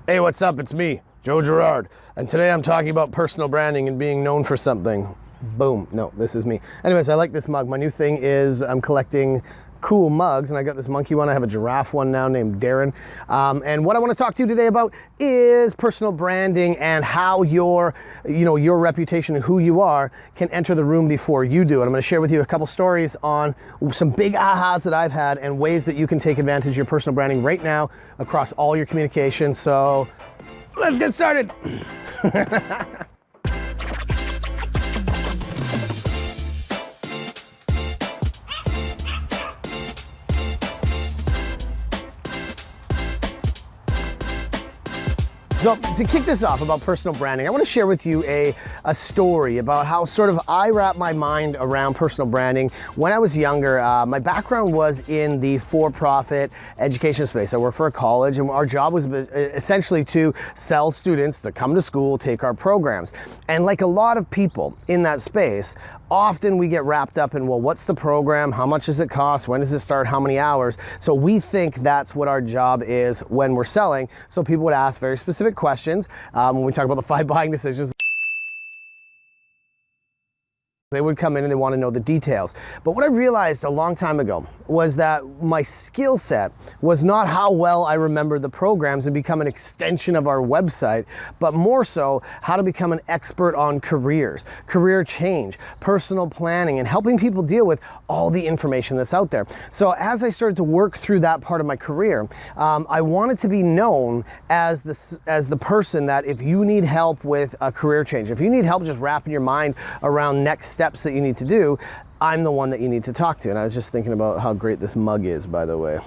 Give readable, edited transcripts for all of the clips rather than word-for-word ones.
Hey, what's up? It's me, Joe Girard, and today I'm talking about personal branding and being known for something. Boom. No, this is me. Anyways, I like this mug. My new thing is I'm collecting cool mugs, and I got this monkey one. I have a giraffe one now named Darren. And what I want to talk to you today about is personal branding and how your reputation and who you are can enter the room before you do. And I'm going to share with you a couple stories on some big ahas that I've had and ways that you can take advantage of your personal branding right now across all your communication. So let's get started. So to kick this off about personal branding, I want to share with you a story about how sort of I wrap my mind around personal branding. When I was younger, my background was in the for-profit education space. I worked for a college, and our job was essentially to sell students to come to school, take our programs. And like a lot of people in that space, often we get wrapped up in, well, what's the program? How much does it cost? When does it start? How many hours? So we think that's what our job is when we're selling. So people would ask very specific questions when we talk about the 5 buying decisions. They would come in and they want to know the details. But what I realized a long time ago was that my skill set was not how well I remembered the programs and become an extension of our website, but more so how to become an expert on careers, career change, personal planning, and helping people deal with all the information that's out there. So as I started to work through that part of my career, I wanted to be known as the person that if you need help with a career change, if you need help just wrapping your mind around next steps that you need to do, I'm the one that you need to talk to. And I was just thinking about how great this mug is, by the way.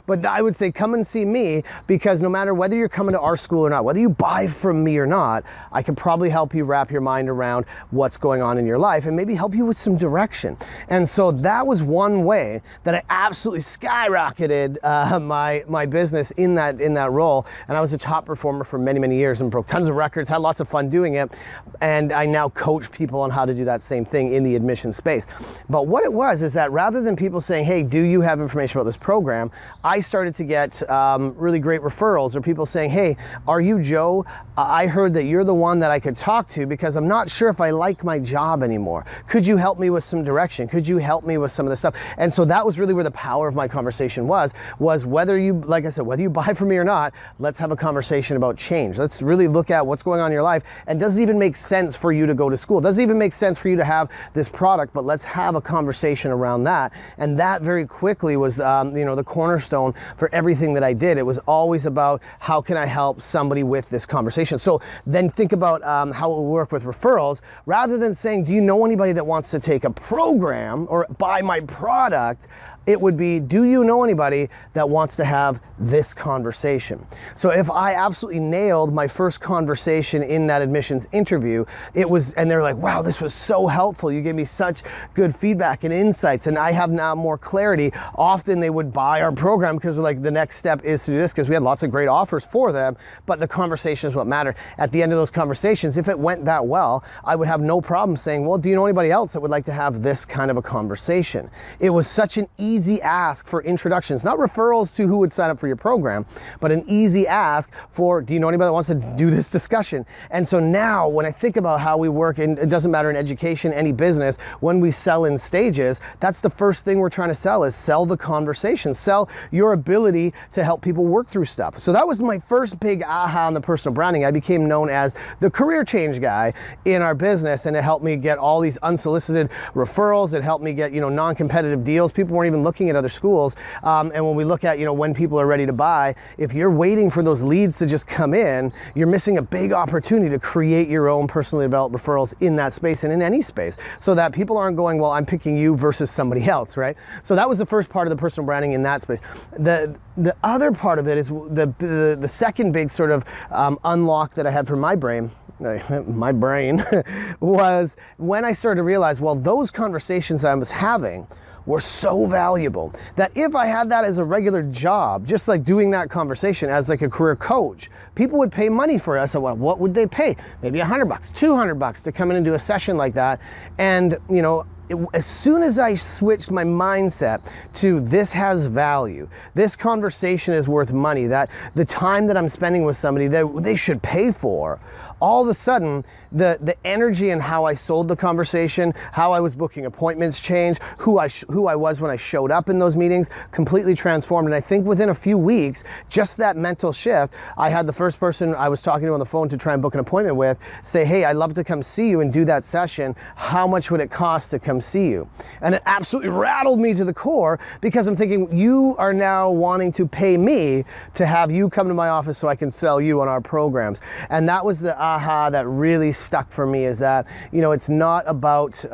But I would say come and see me, because no matter whether you're coming to our school or not, whether you buy from me or not, I can probably help you wrap your mind around what's going on in your life and maybe help you with some direction. And so that was one way that I absolutely skyrocketed my business in that role. And I was a top performer for many, many years and broke tons of records, had lots of fun doing it. And I now coach people on how to do that same thing in the admission space. But what it was is that rather than people saying, hey, do you have information about this program, I started to get really great referrals, or people saying, hey, are you Joe? I heard that you're the one that I could talk to because I'm not sure if I like my job anymore. Could you help me with some direction? Could you help me with some of this stuff? And so that was really where the power of my conversation was whether you, like I said, whether you buy from me or not, let's have a conversation about change. Let's really look at what's going on in your life, and does it even make sense for you to go to school? Does it even make sense for you to have this product? But let's have a conversation around that. And that very quickly was the cornerstone for everything that I did. It was always about how can I help somebody with this conversation. So then think about how it will work with referrals. Rather than saying, do you know anybody that wants to take a program or buy my product, it would be, do you know anybody that wants to have this conversation? So if I absolutely nailed my first conversation in that admissions interview, and they're like, wow, this was so helpful. You gave me such good feedback and insights, and I have now more clarity. Often they would buy our program because they're like, the next step is to do this, because we had lots of great offers for them, but the conversation is what mattered. At the end of those conversations, if it went that well, I would have no problem saying, well, do you know anybody else that would like to have this kind of a conversation? It was such an easy ask for introductions, not referrals to who would sign up for your program, but an easy ask for, do you know anybody that wants to do this discussion? And so now when I think about how we work, and it doesn't matter in education, any business, when we sell in stages, that's the first thing we're trying to sell, is sell the conversation, sell your ability to help people work through stuff. So that was my first big aha on the personal branding. I became known as the career change guy in our business, and it helped me get all these unsolicited referrals. It helped me get, non-competitive deals. People weren't even looking at other schools. And when we look at, when people are ready to buy, if you're waiting for those leads to just come in, you're missing a big opportunity to create your own personally developed referrals in that space and in any space, so that people aren't going, well, I'm picking you versus somebody else, right? So that was the first part of the personal branding in that space. The other part of it is the second big sort of unlock that I had for my brain was when I started to realize, well, those conversations I was having were so valuable that if I had that as a regular job, just like doing that conversation as like a career coach, people would pay money for us. So what would they pay? Maybe $100, $200 to come in and do a session like that. And as soon as I switched my mindset to this has value, this conversation is worth money, that the time that I'm spending with somebody that they should pay for, all of a sudden the energy and how I sold the conversation, how I was booking appointments changed, who I was when I showed up in those meetings completely transformed. And I think within a few weeks, just that mental shift, I had the first person I was talking to on the phone to try and book an appointment with say, hey, I'd love to come see you and do that session. How much would it cost to come see you? And it absolutely rattled me to the core, because I'm thinking, you are now wanting to pay me to have you come to my office so I can sell you on our programs. And that was the aha that really stuck for me, is that, you know, it's not about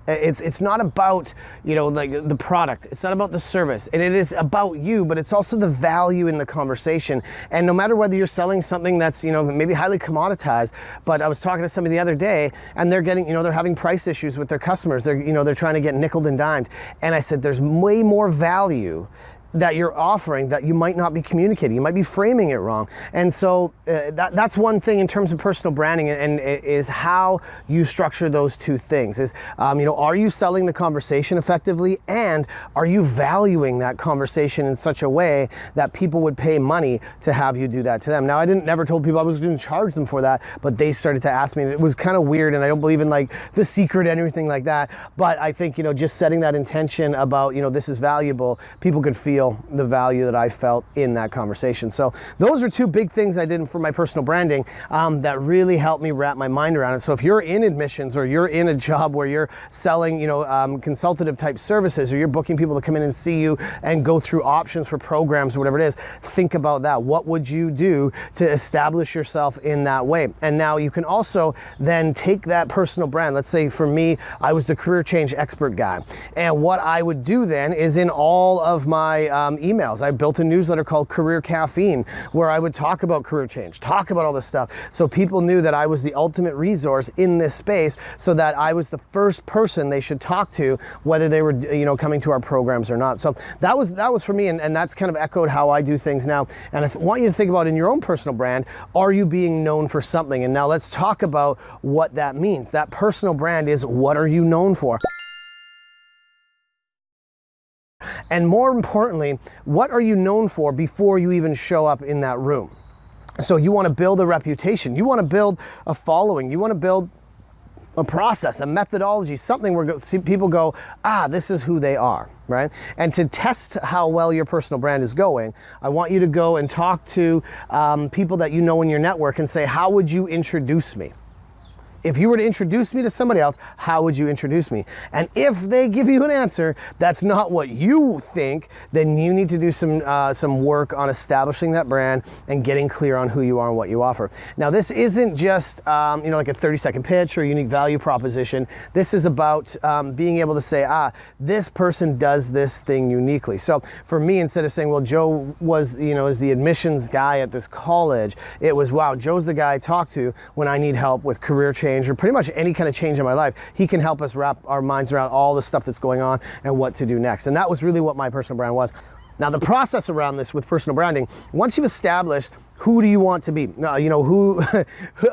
it's not about, you know, like the product. It's not about the service, and it is about you, but it's also the value in the conversation. And no matter whether you're selling something that's, you know, maybe highly commoditized, but I was talking to somebody the other day, and they're getting, you know, they're having price issues with their customers. They're, you know, they're trying to get nickeled and dimed. And I said, there's way more value that you're offering that you might not be communicating. You might be framing it wrong. And so that's one thing in terms of personal branding, and is how you structure those two things. Is, you know, are you selling the conversation effectively, and are you valuing that conversation in such a way that people would pay money to have you do that to them? Now, I never told people I was going to charge them for that, but they started to ask me, and it was kind of weird, and I don't believe in like the secret and everything like that. But I think, you know, just setting that intention about, you know, this is valuable, people could feel the value that I felt in that conversation. So those are two big things I did for my personal branding that really helped me wrap my mind around it. So if you're in admissions, or you're in a job where you're selling, you know, consultative type services, or you're booking people to come in and see you and go through options for programs or whatever it is, think about that. What would you do to establish yourself in that way? And now you can also then take that personal brand. Let's say for me, I was the career change expert guy. And what I would do then is, in all of my emails, I built a newsletter called Career Caffeine, where I would talk about career change, talk about all this stuff, so people knew that I was the ultimate resource in this space, so that I was the first person they should talk to, whether they were, you know, coming to our programs or not. So that was for me, and that's kind of echoed how I do things now. And I want you to think about, in your own personal brand, are you being known for something? And now let's talk about what that means. That personal brand is, what are you known for? And more importantly, what are you known for before you even show up in that room? So you want to build a reputation. You want to build a following. You want to build a process, a methodology, something where people go, ah, this is who they are, right? And to test how well your personal brand is going, I want you to go and talk to people that you know in your network and say, how would you introduce me? If you were to introduce me to somebody else, how would you introduce me? And if they give you an answer that's not what you think, then you need to do some work on establishing that brand and getting clear on who you are and what you offer. Now, this isn't just you know, like a 30-second pitch or a unique value proposition. This is about being able to say, this person does this thing uniquely. So for me, instead of saying, well, Joe was, you know, is the admissions guy at this college, it was, wow, Joe's the guy I talk to when I need help with career change, or pretty much any kind of change in my life. He can help us wrap our minds around all the stuff that's going on and what to do next. And that was really what my personal brand was. Now, the process around this with personal branding, once you've established who do you want to be, you know,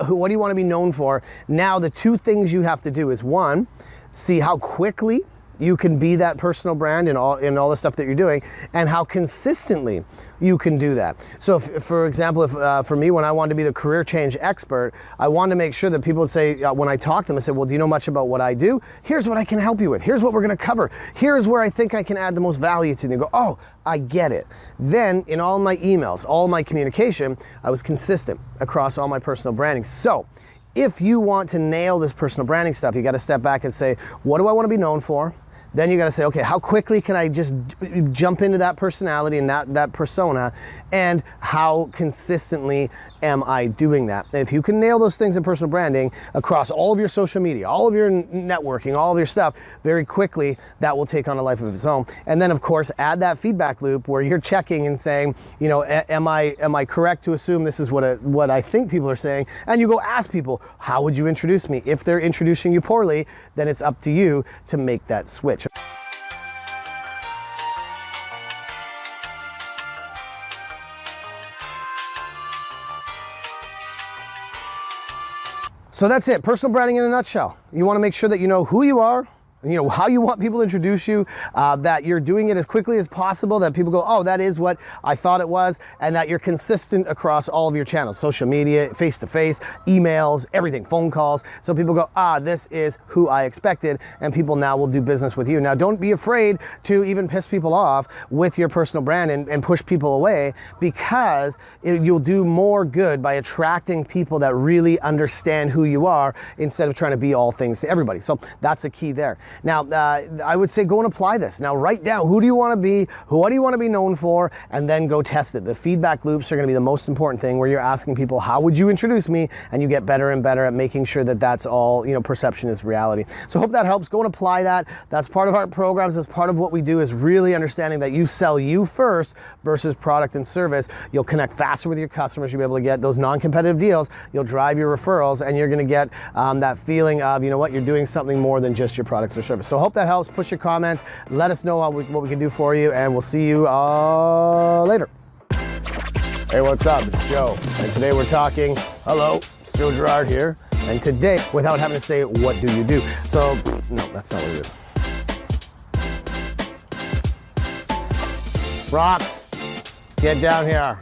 what do you want to be known for, now the two things you have to do is, one, see how quickly you can be that personal brand in all the stuff that you're doing, and how consistently you can do that. So if, for example, if for me, when I wanted to be the career change expert, I wanted to make sure that people would say, when I talk to them, I say, well, do you know much about what I do? Here's what I can help you with. Here's what we're gonna cover. Here's where I think I can add the most value to you. And they go, oh, I get it. Then in all my emails, all my communication, I was consistent across all my personal branding. So if you want to nail this personal branding stuff, you gotta step back and say, what do I wanna be known for? Then you got to say, okay, how quickly can I just jump into that personality and that persona, and how consistently am I doing that? And if you can nail those things in personal branding across all of your social media, all of your networking, all of your stuff, very quickly, that will take on a life of its own. And then, of course, add that feedback loop where you're checking and saying, you know, am I correct to assume this is what I think people are saying? And you go ask people, how would you introduce me? If they're introducing you poorly, then it's up to you to make that switch. So that's it, personal branding in a nutshell. You want to make sure that you know who you are, you know how you want people to introduce you, that you're doing it as quickly as possible, that people go, oh, that is what I thought it was, and that you're consistent across all of your channels, social media, face-to-face, emails, everything, phone calls, so people go, this is who I expected, and people now will do business with you. Now, don't be afraid to even piss people off with your personal brand and push people away, because you'll do more good by attracting people that really understand who you are instead of trying to be all things to everybody. So that's the key there. Now, I would say go and apply this. Now, write down who do you want to be, what do you want to be known for, and then go test it. The feedback loops are going to be the most important thing, where you're asking people, how would you introduce me? And you get better and better at making sure that that's all, perception is reality. So hope that helps. Go and apply that. That's part of our programs. That's part of what we do, is really understanding that you sell you first versus product and service. You'll connect faster with your customers. You'll be able to get those non-competitive deals. You'll drive your referrals, and you're going to get that feeling of, you know what, you're doing something more than just your products or service. So hope that helps. Push your comments. Let us know what we can do for you, and we'll see you later. Hey, what's up? It's Joe, and today we're talking, hello, it's Joe Girard here, and today, without having to say, what do you do? So, no, that's not what it is. Rocks, get down here.